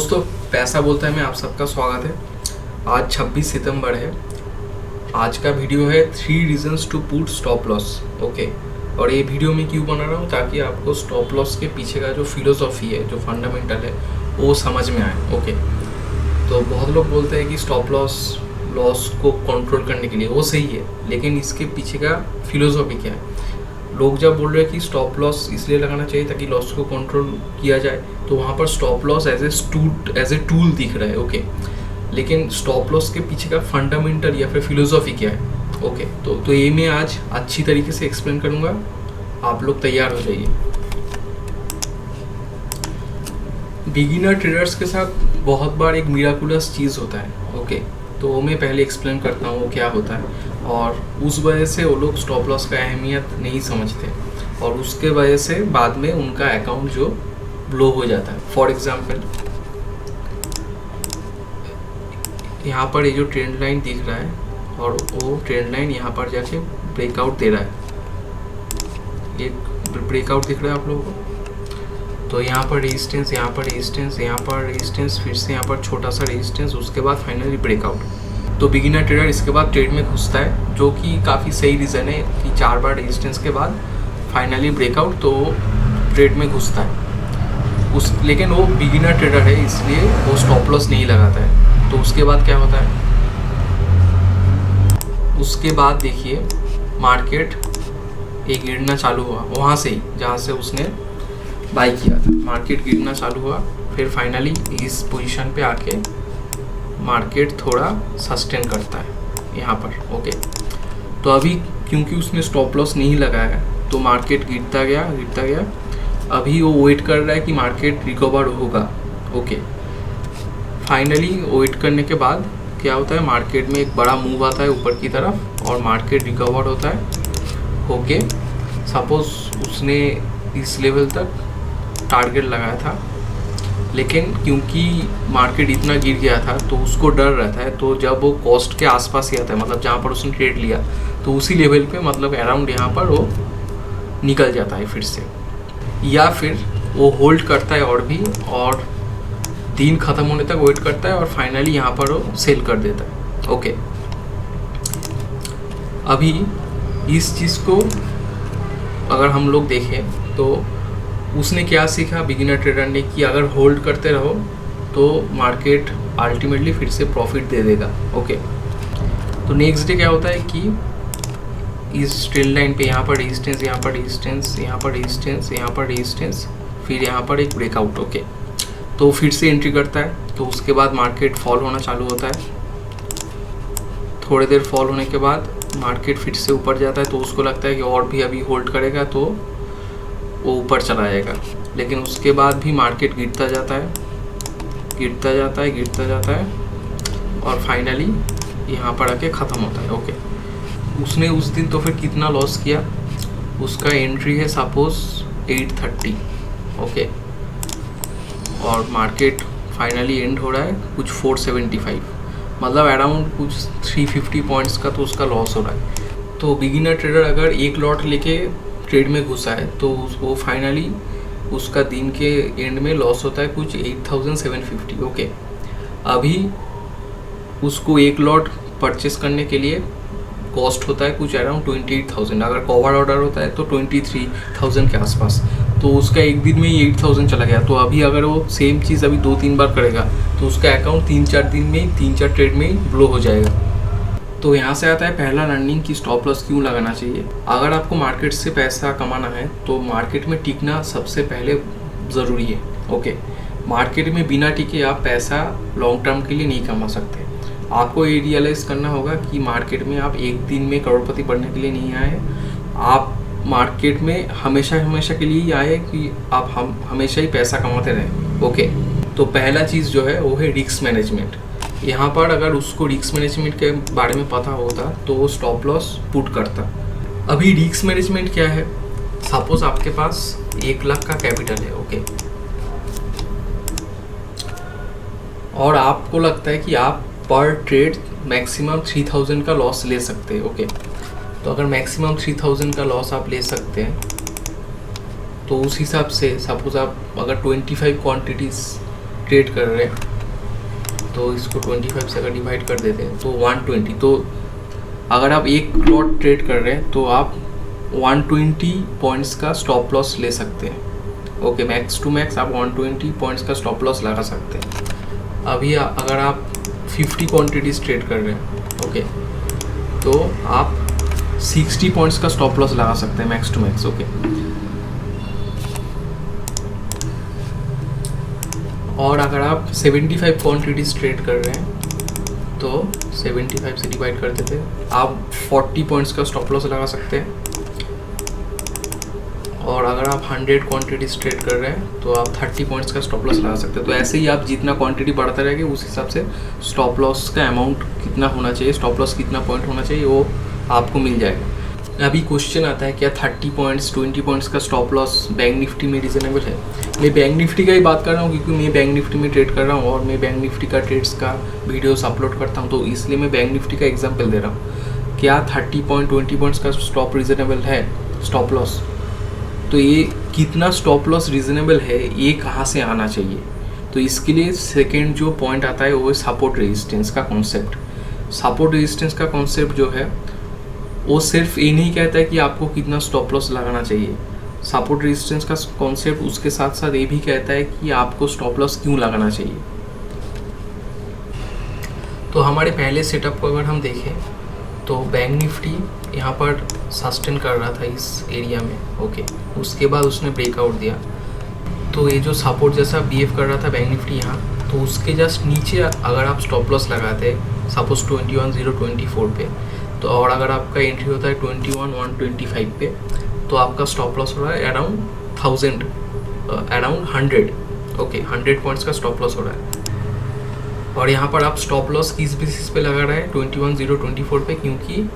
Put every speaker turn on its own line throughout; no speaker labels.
दोस्तों, पैसा बोलता है में आप सबका स्वागत है। आज 26 सितंबर है। आज का वीडियो है 3 reasons to put stop loss. Okay, और ये वीडियो मैं क्यों बना रहा हूँ, ताकि आपको स्टॉप लॉस के पीछे का जो फिलोसॉफी है, जो फंडामेंटल है, वो समझ में आए। ओके, तो बहुत लोग बोलते हैं कि स्टॉप लॉस को कंट्रोल करने के लिए, वो सही है, लेकिन इसके पीछे का फिलोसॉफी क्या है। लोग जब बोल रहे हैं कि स्टॉप लॉस इसलिए लगाना चाहिए ताकि लॉस को कंट्रोल किया जाए, तो वहाँ पर stop loss as a tool दिख रहा है। ओके, लेकिन स्टॉप लॉस के पीछे का फंडामेंटल या फिर फिलोसॉफी क्या है। ओके, तो ये मैं आज अच्छी तरीके से एक्सप्लेन करूँगा। आप लोग तैयार हो जाइए। बिगिनर ट्रेडर्स के साथ बहुत बार एक मिराकुलस चीज़ होता है। ओके, तो वो मैं पहले एक्सप्लेन करता हूँ वो क्या होता है, और उस वजह से वो लोग स्टॉप लॉस का अहमियत नहीं समझते, और उसके वजह से बाद में उनका अकाउंट जो ब्लो हो जाता है। फॉर एग्जांपल, यहाँ पर ये जो ट्रेंड लाइन दिख रहा है, और वो ट्रेंड लाइन यहाँ पर जाके ब्रेकआउट दे रहा है। ये ब्रेकआउट दिख रहा है आप लोगों को। तो यहाँ पर रेजिस्टेंस, यहाँ पर रेजिस्टेंस, यहाँ पर रेजिस्टेंस, फिर से यहाँ पर छोटा सा रेजिस्टेंस, उसके बाद फाइनली ब्रेकआउट। तो बिगिनर ट्रेडर इसके बाद ट्रेड में घुसता है, जो कि काफ़ी सही रीज़न है कि 4 बार रेजिस्टेंस के बाद फाइनली ब्रेकआउट, तो ट्रेड में घुसता है। लेकिन वो बिगिनर ट्रेडर है, इसलिए वो स्टॉप लॉस नहीं लगाता है। तो उसके बाद क्या होता है, उसके बाद देखिए मार्केट एक गिरना चालू हुआ, वहाँ से ही जहाँ से उसने बाई किया था। मार्केट गिरना चालू हुआ, फिर फाइनली इस पोजीशन पे आके मार्केट थोड़ा सस्टेन करता है यहाँ पर। ओके, तो अभी क्योंकि उसने स्टॉप लॉस नहीं लगाया है, तो मार्केट गिरता गया। अभी वो वेट कर रहा है कि मार्केट रिकवर होगा। ओके, फाइनली वेट करने के बाद क्या होता है, मार्केट में एक बड़ा मूव आता है ऊपर की तरफ, और मार्केट रिकवर होता है ओके। सपोज उसने इस लेवल तक टारगेट लगाया था, लेकिन क्योंकि मार्केट इतना गिर गया था तो उसको डर रहता है, तो जब वो कॉस्ट के आसपास ही आता है, मतलब जहाँ पर उसने ट्रेड लिया, तो उसी लेवल पे, मतलब अराउंड यहाँ पर वो निकल जाता है फिर से, या फिर वो होल्ड करता है और दिन ख़त्म होने तक वेट करता है, और फाइनली यहाँ पर वो सेल कर देता है। ओके, अभी इस चीज़ को अगर हम लोग देखें तो उसने क्या सीखा बिगिनर ट्रेडर ने, कि अगर होल्ड करते रहो तो मार्केट अल्टीमेटली फिर से प्रॉफिट दे देगा। ओके, तो नेक्स्ट डे क्या होता है कि इस ट्रेंड लाइन पे यहाँ पर रेजिस्टेंस, यहाँ पर रेजिस्टेंस, यहाँ पर रेजिस्टेंस, यहाँ पर रेजिस्टेंस, फिर यहाँ पर एक ब्रेकआउट। ओके, तो फिर से एंट्री करता है। तो उसके बाद मार्केट फॉल होना चालू होता है। थोड़ी देर फॉल होने के बाद मार्केट फिर से ऊपर जाता है, तो उसको लगता है कि और भी अभी होल्ड करेगा तो वो ऊपर चला जाएगा, लेकिन उसके बाद भी मार्केट गिरता जाता है, और फाइनली यहाँ पर आके ख़त्म होता है। ओके, उसने उस दिन तो फिर कितना लॉस किया, उसका एंट्री है सपोज 830। ओके, और मार्केट फाइनली एंड हो रहा है कुछ 475, मतलब अराउंड कुछ 350 पॉइंट्स का तो उसका लॉस हो रहा है। तो बिगिनर ट्रेडर अगर एक लॉट लेके ट्रेड में घुसा है, तो वो फाइनली उसका दिन के एंड में लॉस होता है कुछ 8750। ओके, अभी उसको एक लॉट परचेस करने के लिए कॉस्ट होता है कुछ अराउंड 28,000। अगर कवर ऑर्डर होता है तो 23,000 के आसपास, तो उसका एक दिन में ही 8,000 चला गया। तो अभी अगर वो सेम चीज़ अभी 2-3 बार करेगा, तो उसका अकाउंट 3-4 दिन में ही, 3-4 ट्रेड में ही ब्लो हो जाएगा। तो यहाँ से आता है पहला लर्निंग कि स्टॉप लॉस क्यों लगाना चाहिए। अगर आपको मार्केट से पैसा कमाना है, तो मार्केट में टिकना सबसे पहले ज़रूरी है। ओके, मार्केट में बिना टिके आप पैसा लॉन्ग टर्म के लिए नहीं कमा सकते। आपको ये रियलाइज़ करना होगा कि मार्केट में आप एक दिन में करोड़पति बनने के लिए नहीं आए। आप मार्केट में हमेशा के लिए ही आए कि आप हमेशा ही पैसा कमाते रहें। ओके, तो पहला चीज़ जो है वो है रिस्क मैनेजमेंट। यहाँ पर अगर उसको रिस्क मैनेजमेंट के बारे में पता होता तो वो स्टॉप लॉस पुट करता। अभी रिस्क मैनेजमेंट क्या है, सपोज आपके पास 1 लाख का कैपिटल है। ओके, और आपको लगता है कि आप पर ट्रेड मैक्सिमम 3000 का लॉस ले सकते हैं। ओके, तो अगर मैक्सिमम 3000 का लॉस आप ले सकते हैं, तो उस हिसाब से सपोज आप अगर 25 क्वांटिटीज़ ट्रेड कर रहे हैं, तो इसको 25 से अगर डिवाइड कर देते हैं तो 120। तो अगर आप एक लॉट ट्रेड कर रहे हैं तो आप 120 पॉइंट्स का स्टॉप लॉस ले सकते हैं। ओके, मैक्स टू मैक्स आप 120 पॉइंट्स का स्टॉप लॉस लगा सकते हैं। अभी अगर आप 50 क्वांटिटीज ट्रेड कर रहे हैं, ओके, तो आप 60 पॉइंट्स का स्टॉप लॉस लगा सकते हैं मैक्स टू मैक्स। ओके, और अगर आप 75 क्वांटिटीज ट्रेड कर रहे हैं तो 75 से डिवाइड कर देते हैं, आप 40 पॉइंट्स का स्टॉप लॉस लगा सकते हैं। और अगर आप 100 क्वांटिटीज ट्रेड कर रहे हैं तो आप 30 पॉइंट्स का स्टॉप लॉस लगा सकते हैं। तो ऐसे ही आप जितना क्वांटिटी बढ़ता रहेगा उस हिसाब से स्टॉप लॉस का अमाउंट कितना होना चाहिए, स्टॉप लॉस कितना पॉइंट होना चाहिए, वो आपको मिल जाएगा। अभी क्वेश्चन आता है क्या 30 पॉइंट्स 20 पॉइंट्स का स्टॉप लॉस बैंक निफ्टी में रीजनेबल है? मैं बैंक निफ्टी का ही बात कर रहा हूँ क्योंकि मैं बैंक निफ्टी में ट्रेड कर रहा हूँ और मैं बैंक निफ्टी का ट्रेड्स का वीडियोस अपलोड करता हूँ, तो इसलिए मैं बैंक निफ्टी का एग्जांपल दे रहा हूँ। क्या 30 पॉइंट 20 पॉइंट्स का स्टॉप रीजनेबल है स्टॉप लॉस? तो ये कितना स्टॉप लॉस रीजनेबल है, ये कहाँ से आना चाहिए? तो इसके लिए सेकेंड जो पॉइंट आता है वो है सपोर्ट रेजिस्टेंस का कॉन्सेप्ट। सपोर्ट रेजिस्टेंस का कॉन्सेप्ट जो है वो सिर्फ ये नहीं कहता है कि आपको कितना स्टॉप लॉस लगाना चाहिए। सपोर्ट रेजिस्टेंस का कॉन्सेप्ट उसके साथ साथ ये भी कहता है कि आपको स्टॉप लॉस क्यों लगाना चाहिए। तो हमारे पहले सेटअप को अगर हम देखें तो बैंक निफ्टी यहाँ पर सस्टेन कर रहा था इस एरिया में, ओके, उसके बाद उसने ब्रेकआउट दिया। तो ये जो सपोर्ट जैसा बिहेव कर रहा था बैंक निफ्टी यहाँ, तो उसके जस्ट नीचे अगर आप स्टॉप लॉस लगाते सपोज 21,024 पे, तो और अगर आपका एंट्री होता है 21,125 पे, तो आपका स्टॉप लॉस हो रहा है अराउंड 100, ओके, 100 पॉइंट्स का स्टॉप लॉस हो रहा है। और यहाँ पर आप स्टॉप लॉस किस बेसिस पे लगा रहे हैं 21,024 पे, क्योंकि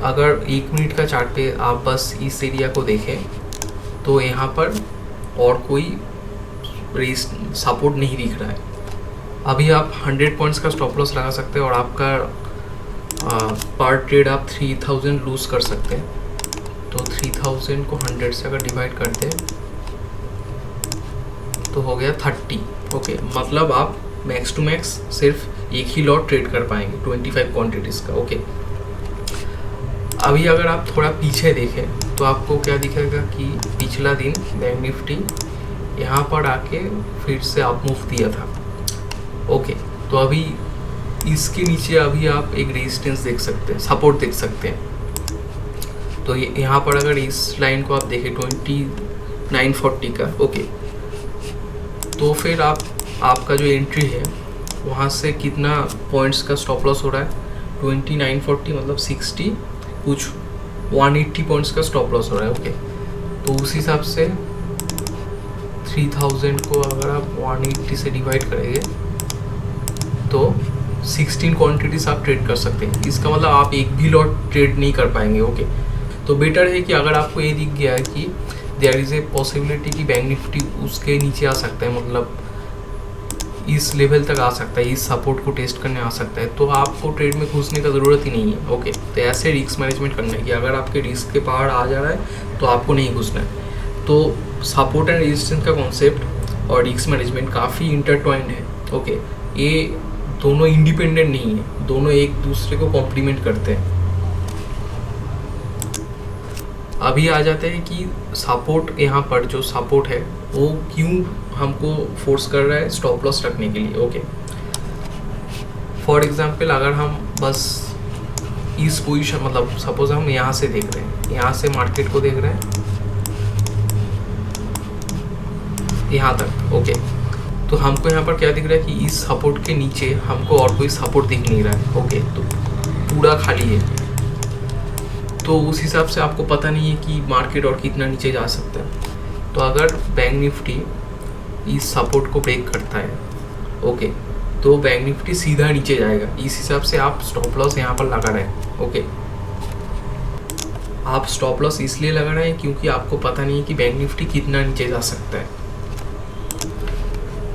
अगर 1 मिनट का चार्ट पे आप बस इस एरिया को देखें तो यहाँ पर और कोई सपोर्ट नहीं दिख रहा है। अभी आप 100 पॉइंट्स का स्टॉप लॉस लगा सकते हैं और आपका पर ट्रेड आप 3000 लूज़ कर सकते हैं। तो 3000 को 100 से अगर डिवाइड करते हैं तो हो गया 30, ओके, मतलब आप मैक्स टू मैक्स सिर्फ एक ही लॉट ट्रेड कर पाएंगे 25 क्वांटिटीज़ का, ओके। अभी अगर आप थोड़ा पीछे देखें तो आपको क्या दिखेगा कि पिछला दिन बैंक निफ्टी यहाँ पर आके फिर से अप मूव दिया था, ओके। तो अभी इसके नीचे अभी आप एक रेजिस्टेंस देख सकते हैं, सपोर्ट देख सकते हैं। तो यहाँ पर अगर इस लाइन को आप देखें 2940 का, ओके, तो फिर आपका जो एंट्री है वहाँ से कितना पॉइंट्स का स्टॉप लॉस हो रहा है 2940, मतलब 60 कुछ 180 पॉइंट्स का स्टॉप लॉस हो रहा है, ओके। तो उस हिसाब से 3000 को अगर आप 180 से डिवाइड करेंगे तो 16 क्वांटिटीज आप ट्रेड कर सकते हैं। इसका मतलब आप एक भी लॉट ट्रेड नहीं कर पाएंगे, ओके। तो बेटर है कि अगर आपको ये दिख गया है कि देयर इज़ ए पॉसिबिलिटी कि बैंक निफ्टी उसके नीचे आ सकता है, मतलब इस लेवल तक आ सकता है, इस सपोर्ट को टेस्ट करने आ सकता है, तो आपको ट्रेड में घुसने का ज़रूरत ही नहीं है, ओके। तो ऐसे रिस्क मैनेजमेंट करना है कि अगर आपके रिस्क के पहाड़ आ जा रहा है तो आपको नहीं घुसना है। तो सपोर्ट एंड रेजिस्टेंस का कॉन्सेप्ट और रिस्क मैनेजमेंट काफ़ी इंटरट्वाइंड है, ओके। ये दोनों इंडिपेंडेंट नहीं है, दोनों एक दूसरे को कॉम्प्लीमेंट करते हैं। अभी आ जाते हैं कि सपोर्ट, यहाँ पर जो सपोर्ट है वो क्यों हमको फोर्स कर रहा है स्टॉप लॉस रखने के लिए, ओके। फॉर एग्जांपल अगर हम बस इस पोजीशन, मतलब सपोज हम यहाँ से देख रहे हैं, यहाँ से मार्केट को देख रहे हैं यहाँ तक, ओके। तो हमको यहाँ पर क्या दिख रहा है कि इस सपोर्ट के नीचे हमको और कोई सपोर्ट दिख नहीं रहा है, ओके। तो पूरा खाली है, तो उस हिसाब से आपको पता नहीं है कि मार्केट और कितना नीचे जा सकता है। तो अगर बैंक निफ्टी इस सपोर्ट को ब्रेक करता है, ओके, तो बैंक निफ्टी सीधा नीचे जाएगा। इस हिसाब से आप स्टॉप लॉस यहाँ पर लगा रहे हैं, ओके। आप स्टॉप लॉस इसलिए लगा रहे हैं क्योंकि आपको पता नहीं है कि बैंक निफ्टी कितना नीचे जा सकता है।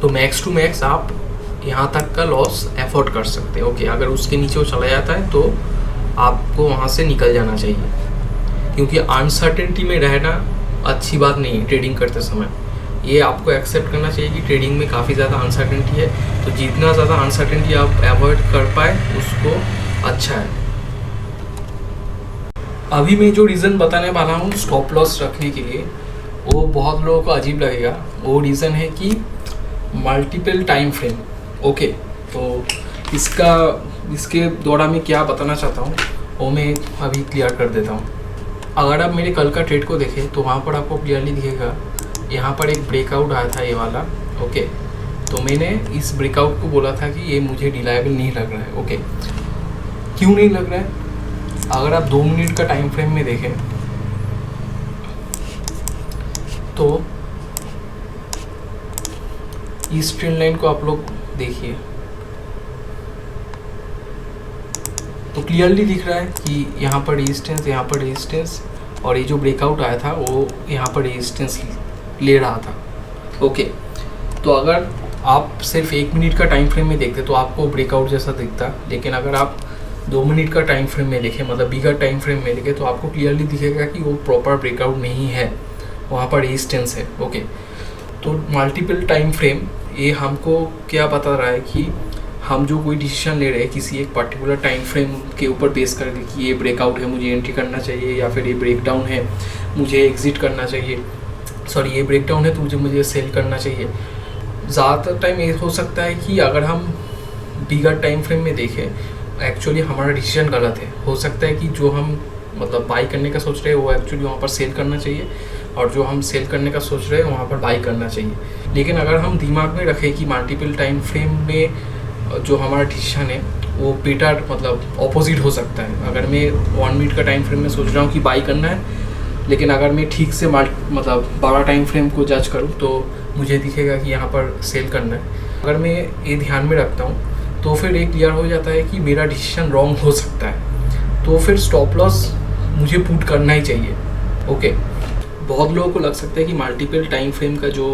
तो मैक्स टू मैक्स आप यहाँ तक का लॉस एफोर्ड कर सकते हैं, ओके। अगर उसके नीचे वो चला जाता है तो आपको वहाँ से निकल जाना चाहिए, क्योंकि अनसर्टेनिटी में रहना अच्छी बात नहीं है ट्रेडिंग करते समय। ये आपको एक्सेप्ट करना चाहिए कि ट्रेडिंग में काफ़ी ज़्यादा अनसर्टेनिटी है, तो जितना ज़्यादा अनसर्टेनिटी आप अवॉइड कर पाए उसको अच्छा है। अभी मैं जो रीज़न बताने वाला हूँ स्टॉप लॉस रखने के लिए, वो बहुत लोगों को अजीब लगेगा। वो रीज़न है कि मल्टीपल टाइम फ्रेम। ओके, तो इसके द्वारा मैं क्या बताना चाहता हूँ वो मैं अभी क्लियर कर देता हूँ। अगर आप मेरे कल का ट्रेड को देखें तो वहाँ पर आपको क्लियरली दिखेगा, यहाँ पर एक ब्रेकआउट आया था ये वाला। ओके, तो मैंने इस ब्रेकआउट को बोला था कि ये मुझे रिलायबल नहीं लग रहा है। ओके, क्यों नहीं लग रहा है? अगर आप 2 मिनट का टाइम फ्रेम में देखें तो इस ट्रेंड लाइन को आप लोग देखिए तो क्लियरली दिख रहा है कि यहाँ पर रेजिस्टेंस, यहाँ पर रेजिस्टेंस, और ये जो ब्रेकआउट आया था वो यहाँ पर रेजिस्टेंस ले रहा था। ओके, तो अगर आप सिर्फ 1 मिनट का टाइम फ्रेम में देखते तो आपको ब्रेकआउट जैसा दिखता, लेकिन अगर आप 2 मिनट का टाइम फ्रेम में देखें, मतलब बिगर टाइम फ्रेम में देखें, तो आपको क्लियरली दिखेगा कि वो प्रॉपर ब्रेकआउट नहीं है, वहाँ पर रेजिस्टेंस है। ओके, तो मल्टीपल टाइम फ्रेम ये हमको क्या बता रहा है कि हम जो कोई डिसीजन ले रहे हैं किसी एक पर्टिकुलर टाइम फ्रेम के ऊपर बेस करके कि ये ब्रेकआउट है मुझे एंट्री करना चाहिए, या फिर ये ब्रेकडाउन है मुझे एग्जिट करना चाहिए, सॉरी ये ब्रेकडाउन है तो मुझे सेल करना चाहिए। ज़्यादातर टाइम ये हो सकता है कि अगर हम बिगर टाइम फ्रेम में देखें एक्चुअली हमारा डिसीजन गलत है। हो सकता है कि जो हम मतलब बाई करने का सोच रहे हैं वो एक्चुअली वहाँ पर सेल करना चाहिए, और जो हम सेल करने का सोच रहे हैं वहाँ पर बाई करना चाहिए। लेकिन अगर हम दिमाग में रखें कि मल्टीपल टाइम फ्रेम में जो हमारा डिसीजन है वो बेटर मतलब ऑपोजिट हो सकता है। अगर मैं 1 मिनट का टाइम फ्रेम में सोच रहा हूँ कि बाई करना है, लेकिन अगर मैं ठीक से मतलब बड़ा टाइम फ्रेम को जज करूँ तो मुझे दिखेगा कि यहाँ पर सेल करना है। अगर मैं ये ध्यान में रखता हूँ तो फिर ये क्लियर हो जाता है कि मेरा डिसीजन रॉन्ग हो सकता है, तो फिर स्टॉप लॉस मुझे पुट करना ही चाहिए। ओके, बहुत लोगों को लग सकता है कि मल्टीपल टाइम फ्रेम का जो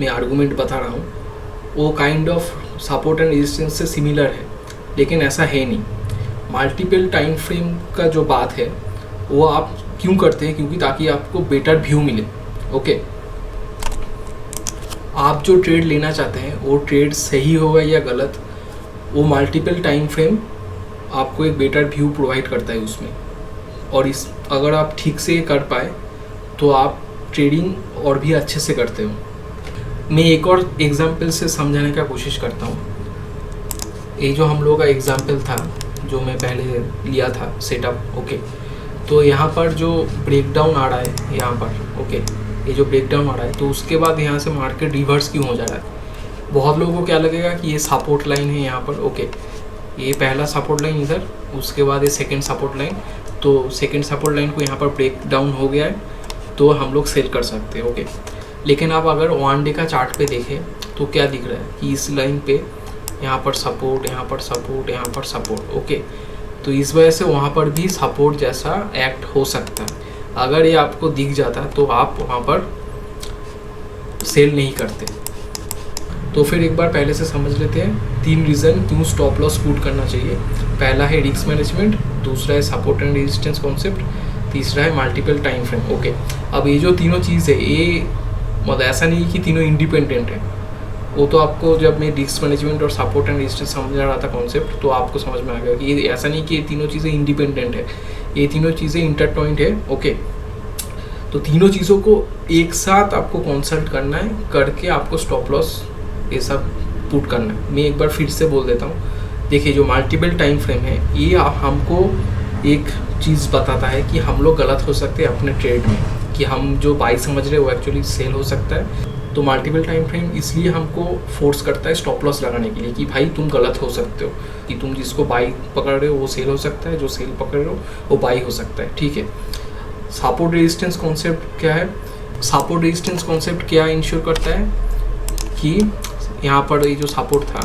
मैं आर्गूमेंट बता रहा हूँ वो kind of support and resistance से सिमिलर है, लेकिन ऐसा है नहीं। मल्टीपल टाइम फ्रेम का जो बात है वो आप क्यों करते हैं, क्योंकि ताकि आपको बेटर व्यू मिले। ओके, आप जो ट्रेड लेना चाहते हैं वो ट्रेड सही होगा या गलत, वो मल्टीपल टाइम फ्रेम आपको एक बेटर व्यू प्रोवाइड करता है उसमें। और इस अगर आप ठीक से कर पाए तो आप ट्रेडिंग और भी अच्छे से करते हो। मैं एक और एग्जांपल से समझाने का कोशिश करता हूँ। ये जो हम लोगों का एग्जांपल था जो मैं पहले लिया था सेटअप। ओके, तो यहाँ पर जो ब्रेकडाउन आ रहा है यहाँ पर, ओके, ये जो ब्रेकडाउन आ रहा है तो उसके बाद यहाँ से मार्केट रिवर्स क्यों हो जा रहा है। बहुत लोगों को क्या लगेगा कि ये सपोर्ट लाइन है यहाँ पर। ओके, ये पहला सपोर्ट लाइन इधर, उसके बाद ये सेकंड सपोर्ट लाइन, तो सेकंड सपोर्ट लाइन को यहाँ पर ब्रेक डाउन हो गया है तो हम लोग सेल कर सकते हैं। ओके, लेकिन आप अगर 1 डे का चार्ट पे देखें तो क्या दिख रहा है कि इस लाइन पे यहाँ पर सपोर्ट, यहाँ पर सपोर्ट, यहाँ पर सपोर्ट। ओके, तो इस वजह से वहाँ पर भी सपोर्ट जैसा एक्ट हो सकता है। अगर ये आपको दिख जाता तो आप वहाँ पर सेल नहीं करते। तो फिर एक बार पहले से समझ लेते हैं 3 रीज़न क्यों स्टॉप लॉस पुट करना चाहिए। पहला है रिस्क मैनेजमेंट, दूसरा है सपोर्ट एंड रेजिस्टेंस कॉन्सेप्ट, तीसरा है मल्टीपल टाइम फ्रेम। ओके, अब ये जो तीनों चीज़ है ये मतलब ऐसा नहीं कि तीनों इंडिपेंडेंट है। वो तो आपको जब मैं रिस्क मैनेजमेंट और सपोर्ट एंड रेजिस्टेंस समझा रहा था कॉन्सेप्ट तो आपको समझ में आ गया कि ये ऐसा नहीं कि ये तीनों चीज़ें इंडिपेंडेंट है, ये तीनों चीज़ें इंटरटॉइंड है। ओके, तो तीनों चीज़ों को एक साथ आपको कंसल्ट करना है, करके आपको स्टॉप लॉस ये सब पुट करना है। मैं एक बार फिर से बोल देता हूँ। देखिए, जो मल्टीपल टाइम फ्रेम है ये हमको एक चीज़ बताता है कि हम लोग गलत हो सकते हैं अपने ट्रेड में, कि हम जो बाई समझ रहे हैं वो एक्चुअली सेल हो सकता है। तो मल्टीपल टाइम फ्रेम इसलिए हमको फोर्स करता है स्टॉप लॉस लगाने के लिए कि भाई तुम गलत हो सकते हो, कि तुम जिसको बाई पकड़ रहे हो वो सेल हो सकता है, जो सेल पकड़ रहे हो वो बाई हो सकता है। ठीक है, सपोर्ट रेजिस्टेंस कॉन्सेप्ट क्या है? सपोर्ट रेजिस्टेंस कॉन्सेप्ट क्या इंश्योर करता है कि यहाँ पर ये जो सपोर्ट था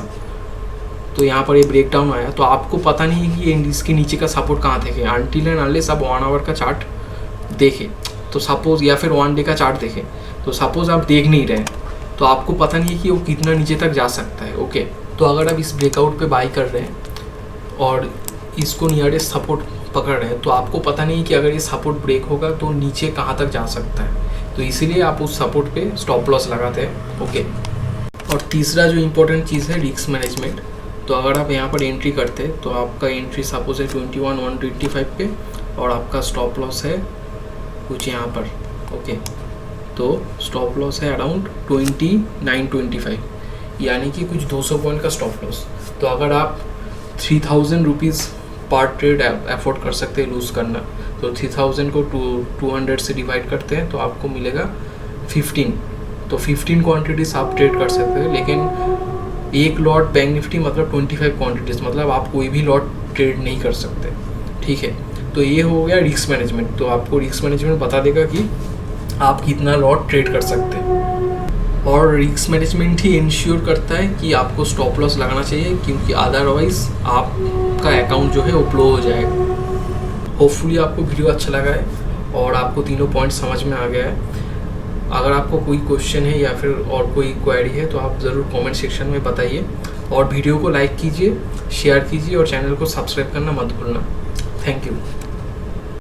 तो यहाँ पर ये ब्रेकडाउन आया तो आपको पता नहीं है कि ये इसके नीचे का सपोर्ट कहाँ थे। अनटिल एंड अनलेस आप 1 आवर का चार्ट देखें तो सपोज, या फिर 1 डे का चार्ट देखें तो सपोज आप देख नहीं रहे तो आपको पता नहीं है कि वो कितना नीचे तक जा सकता है। ओके, तो अगर आप इस ब्रेकआउट पे बाई कर रहे हैं और इसको नियरेस्ट सपोर्ट पकड़ रहे हैं तो आपको पता नहीं कि अगर ये सपोर्ट ब्रेक होगा तो नीचे कहाँ तक जा सकता है, तो इसीलिए आप उस सपोर्ट पे स्टॉप लॉस लगाते हैं। ओके, और तीसरा जो इम्पोर्टेंट चीज़ है रिस्क मैनेजमेंट। तो अगर आप यहाँ पर एंट्री करते हैं तो आपका एंट्री सपोज है 21,125 पे और आपका स्टॉप लॉस है कुछ यहाँ पर। ओके, तो स्टॉप लॉस है अराउंड 2925, यानी कि कुछ 200 पॉइंट का स्टॉप लॉस। तो अगर आप 3000 रुपीज़ पर ट्रेड एफोर्ड कर सकते हैं लूज़ करना, तो 3000 को 200 से डिवाइड करते हैं तो आपको मिलेगा 15। तो 15 क्वांटिटीज़ आप ट्रेड कर सकते हैं, लेकिन एक लॉट बैंक निफ्टी मतलब 25 क्वांटिटीज़, मतलब आप कोई भी लॉट ट्रेड नहीं कर सकते। ठीक है, तो ये हो गया रिस्क मैनेजमेंट। तो आपको रिस्क मैनेजमेंट बता देगा कि आप कितना लॉट ट्रेड कर सकते हैं, और रिस्क मैनेजमेंट ही इंश्योर करता है कि आपको स्टॉप लॉस लगाना चाहिए, क्योंकि अदरवाइज आपका अकाउंट जो है वो फ्लो हो जाएगा। होपफुली आपको वीडियो अच्छा लगा है और आपको तीनों पॉइंट समझ में आ गया है। अगर आपको कोई क्वेश्चन है या फिर और कोई क्वेरी है तो आप ज़रूर कमेंट सेक्शन में बताइए, और वीडियो को लाइक कीजिए, शेयर कीजिए और चैनल को सब्सक्राइब करना मत भूलना। Thank you.